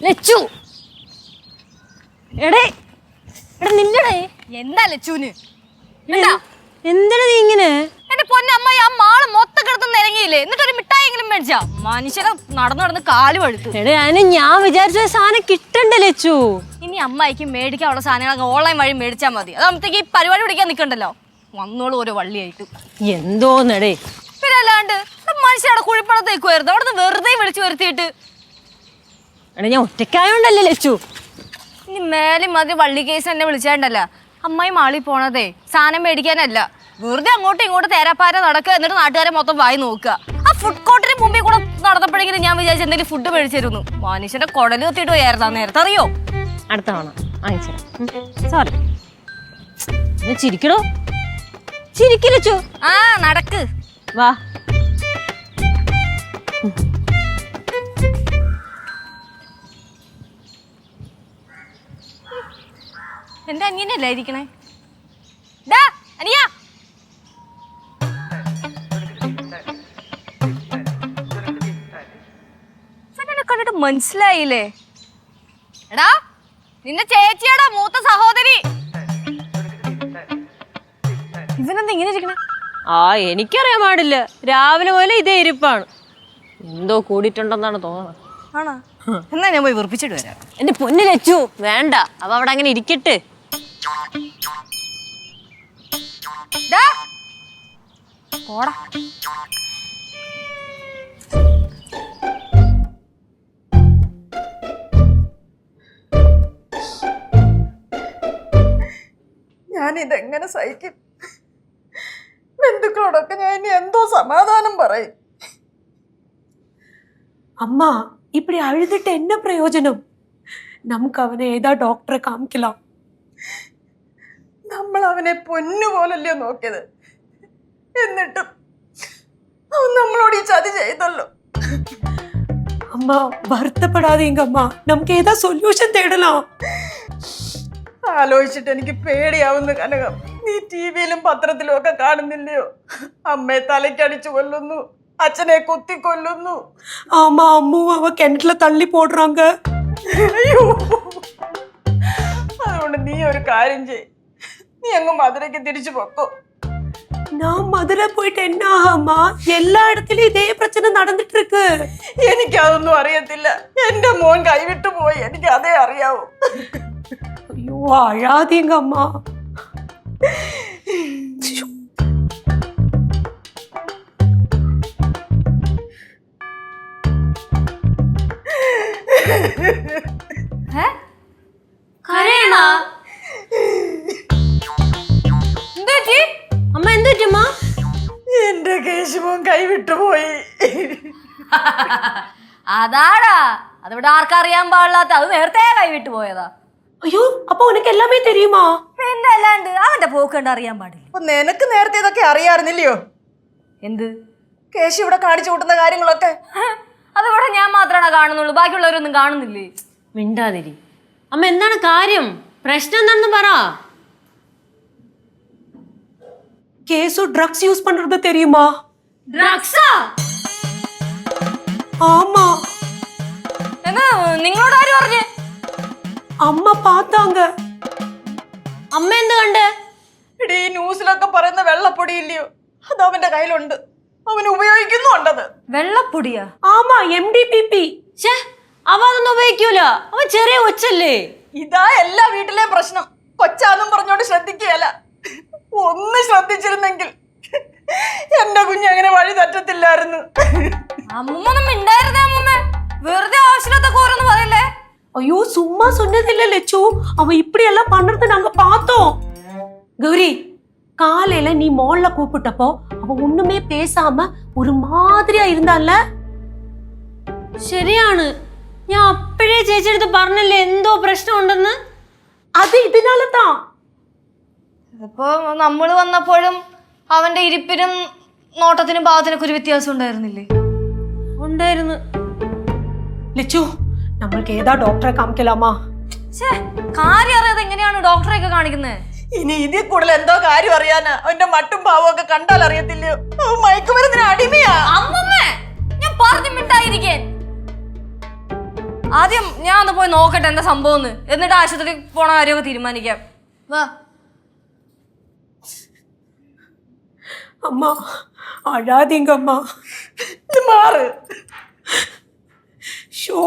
ലച്ചു എടേ എടാ നില്ലടേ. എന്താ ലച്ചൂന്? എന്താണ് നീ ഇങ്ങനെ? എന്റെ പൊന്നമ്മ ആ മാള് മൊത്തം കിടത്തുന്ന ഇറങ്ങിയില്ലേ? എന്നിട്ട് ഒരു മിഠായെങ്കിലും മേടിച്ചാ? മനുഷ്യനെ നടന്നു നടന്ന് കാല് വഴുത്തു. എടേ അതിന് ഞാൻ വിചാരിച്ച സാധനം കിട്ടണ്ട ലച്ചു. ഇനി അമ്മായിക്ക് മേടിക്കാനുള്ള സാധനങ്ങളൊക്കെ ഓൺലൈൻ വഴി മേടിച്ചാൽ മതി. അതാകുമ്പത്തേക്ക് ഈ പരിപാടി പിടിക്കാൻ നിൽക്കണ്ടല്ലോ. വന്നോളൂ ഓരോ വള്ളിയായിട്ട്. എന്തോന്നടേ പിന്നെ അല്ലാണ്ട് മനുഷ്യരുടെ കുഴിപ്പണത്തേക്കുമായിരുന്നു. അവിടെ നിന്ന് വെറുതെ വിളിച്ചു വരുത്തിയിട്ട്. എടാ ഞാൻ ഒറ്റയ്ക്കായോണ്ടല്ലേ ലച്ചു. ഇനി മേലെ മതി വള്ളി കേസ് എന്നെ വിളിച്ചാണ്ടല്ലോ. അമ്മായി മാളി പോണതേ സാധനം മേടിക്കാനല്ല, വെറുതെ അങ്ങോട്ടും ഇങ്ങോട്ടും തേരാപ്പാര നടക്കുക. എന്നിട്ട് നാട്ടുകാരെ മൊത്തം വായി നോക്കുക. ആ ഫുഡ് കോർട്ടിന് മുമ്പിൽ കൂടെ നടന്നപ്പോഴെങ്കിലും ഞാൻ വിചാരിച്ചു എന്തെങ്കിലും ഫുഡ് മേടിച്ചിരുന്നു. മനുഷ്യന്റെ കുടല് കത്തിയിട്ട് പോയായിരുന്നാ നേരത്തെ, അറിയോ? അടുത്ത തവണ വാങ്ങിച്ചു. സോറി. ചിരിക്കണോ? ചിരിക്കില്ലച്ചു. ആ നടക്ക് വാ. എന്റെ അനിയനല്ലേ ഇരിക്കണേ? അനിയ കണ്ടിട്ട് മനസ്സിലായില്ലേ? എടാ നിന്റെ ചേച്ചിയാടാ, മൂത്ത സഹോദരി. ഇവനെന്താ ഇങ്ങനെ ഇരിക്കണേ? ആ എനിക്കറിയാൻ പാടില്ല. രാവിലെ പോലെ ഇതേ ഇരിപ്പാണ്. എന്തോ കൂടിയിട്ടുണ്ടെന്നാണ് തോന്നുന്നത്. ആണോ? എന്നാ ഞാൻ പോയി വെറുപ്പിച്ചിട്ട് വരാം. എന്റെ പൊന്നു ലച്ചു വേണ്ട, അവ അവിടെ അങ്ങനെ ഇരിക്കട്ടെ. പോടാ. ഞാനിതെങ്ങനെ സഹിക്കും? ബന്ധുക്കളോടൊക്കെ ഞാൻ ഇനി എന്തോ സമാധാനം പറയും? அம்மா இப்படி அழுதுட்டு என்ன பிரயோஜனம்? നമുക്ക് അവനെ ഏതാ ഡോക്ടറെ കാണിக்கலாம். നമ്മൾ അവനെ പൊന്നുപോലല്ലേ നോക്കിയത്, എന്നിട്ടും അവൻ നമ്മളോട് ഈ ചതി ചെയ്തല്ലോ. அம்மா வருத்தப்படாதீங்க அம்மா, നമുക്ക് ഏതാ സൊല്യൂഷൻ തേടலாம். ആലോചിച്ചിട്ട് എനിക്ക് പേടിയാവുന്ന കനകം. നീ ടിവിയിലും പത്രത്തിലും ഒക്കെ കാണുന്നില്ലയോ? അമ്മയെ തലയ്ക്കടിച്ചു കൊല്ലുന്നു, അച്ഛനെ കുത്തിക്കൊല്ലുന്നു. ஆமா அம்முவும் அவ கிணற்றுல தள்ளி போடுறாங்க. അയ്യോ, അതുകൊണ്ട് നീ ഒരു കാര്യം ചെയ്, നീ അങ്ങ് മധുരയ്ക്ക് തിരിച്ചു പൊക്കോ. நான் மதுரை போயிட்டு என்ன ஆகாமா? எல்லா இடத்துலயும் இதே பிரச்சனை நடந்துட்டு இருக்கு. എനിക്കതൊന്നും അറിയത്തില്ല. എന്റെ മോൻ കൈവിട്ടു പോയി, എനിക്ക് അതേ അറിയാവൂ. ஐயோ அழாதீங்க அம்மா. അമ്മ എന്തുറ്റമ്മ? എന്റെ കേശുമോൻ കൈവിട്ടു പോയി. അതാടാ, അതിവിടെ ആർക്കറിയാൻ പാടില്ലാത്ത, അത് നേരത്തെ കൈവിട്ട് പോയതാ. ஐயோ அப்போ உனக்கு எல்லாமே தெரியுமா? പിന്നെ അല്ലാണ്ട് അവന്റെ പോക്ക് കണ്ട് അറിയാൻ പാടില്ല. അപ്പൊ നിനക്ക് നേരത്തെ ഇതൊക്കെ അറിയാറുന്നില്ലയോ? എന്ത്? കേശു ഇവിടെ കാണിച്ചു കൂട്ടുന്ന കാര്യങ്ങളൊക്കെ അതിവിടെ ഞാൻ മാത്രമാണോ കാണുന്നുള്ളൂ? ബാക്കിയുള്ളവരൊന്നും കാണുന്നില്ലേ? മിണ്ടാതിരി. അമ്മ എന്താണ് കാര്യം? പ്രശ്നം എന്താണെന്ന് പറ. கேசு ட்ரக்ஸ் யூஸ் பண்றது தெரியுமா? ഡ്രഗ്സാ? ஆமா, എന്നാ നിങ്ങളോട് ആര് പറഞ്ഞേ? அம்மா பார்த்தாங்க. അമ്മ എന്ത് കണ്ട്? എടീ, ന്യൂസിലൊക്കെ പറയുന്ന വെള്ളപ്പൊടി ഇല്ലയോ, അത് അവന്റെ കയ്യിലുണ്ട്. അവൻ ഉപയോഗിക്കുന്നുണ്ടത്. വെള്ളപ്പൊടിയാ? ஆமா, MDPP. ഛേ, അവ അതൊന്നും ഉപയോഗിക്കൂല. അവൻ ചെറിയ കൊച്ചല്ലേ. ഇതാ എല്ലാ വീട്ടിലെയും പ്രശ്നം. കൊച്ചാന്നും പറഞ്ഞോണ്ട് ശ്രദ്ധിക്കുകയല്ല. ഒന്ന് ശ്രദ്ധിച്ചിരുന്നെങ്കിൽ എന്റെ കുഞ്ഞ് അങ്ങനെ വഴി തെറ്റത്തില്ലായിരുന്നു. അമ്മൊന്നും മിണ്ടായിരുന്നേ. അമ്മ വെറുതെ ആവശ്യമില്ലാത്ത ഓരോന്ന് പറയല്ലേ. ஐயோ சும்மா சொன்னதில்ல லட்சு, அவன் இப்படி எல்லாம் பண்றத நாங்க பார்த்தோம். கௌரி, காலையில நீ மால்ல கூப்பிட்டப்போ அவன் ஒண்ணுமே பேசாம ஒரு மாதிரியா இருந்தான்ல. ശരിയാണ്, ഞാൻ അപ്പോഴേ ചേച്ചിയെടുത്ത് പറഞ്ഞല്ലേ എന്തോ പ്രശ്നം ഉണ്ടെന്ന്. அது இதனால தான். ഇപ്പൊ നമ്മള് വന്നപ്പോഴും അവന്റെ ഇരിപ്പിനും നോട്ടത്തിനും ഭാവത്തിനൊക്കെ ഒരു വ്യത്യാസം ഉണ്ടായിരുന്നില്ലേ? ഉണ്ടായിരുന്നു. ലച്ചു, നമ്മൾക്ക് ഏതാ ഡോക്ടറെ കാണിക്കലാമാ? കാര്യം അറിയാതെ എങ്ങനെയാണ് ഡോക്ടറെ ഒക്കെ കാണിക്കുന്നത്? ഇനി ഇതിൽ കൂടുതൽ എന്തോ കാര്യം അറിയാനാ? അവന്റെ മട്ടും പാവം ഒക്കെ കണ്ടാൽ അറിയത്തില്ലയോ? മയക്കുമരുന്നിന് അടിമയാ. അമ്മമ്മേ, ഞാൻ പറഞ്ഞു മിണ്ടായിരിക്കാൻ. ആദ്യം ഞാൻ ഒന്ന് പോയി നോക്കട്ടെ എന്താ സംഭവം എന്നിട്ട് ആശുപത്രി പോണ കാര്യമൊക്കെ തീരുമാനിക്കാം വാ. அம்மா அழாதீங்க அம்மா. മാറ്. ஷோ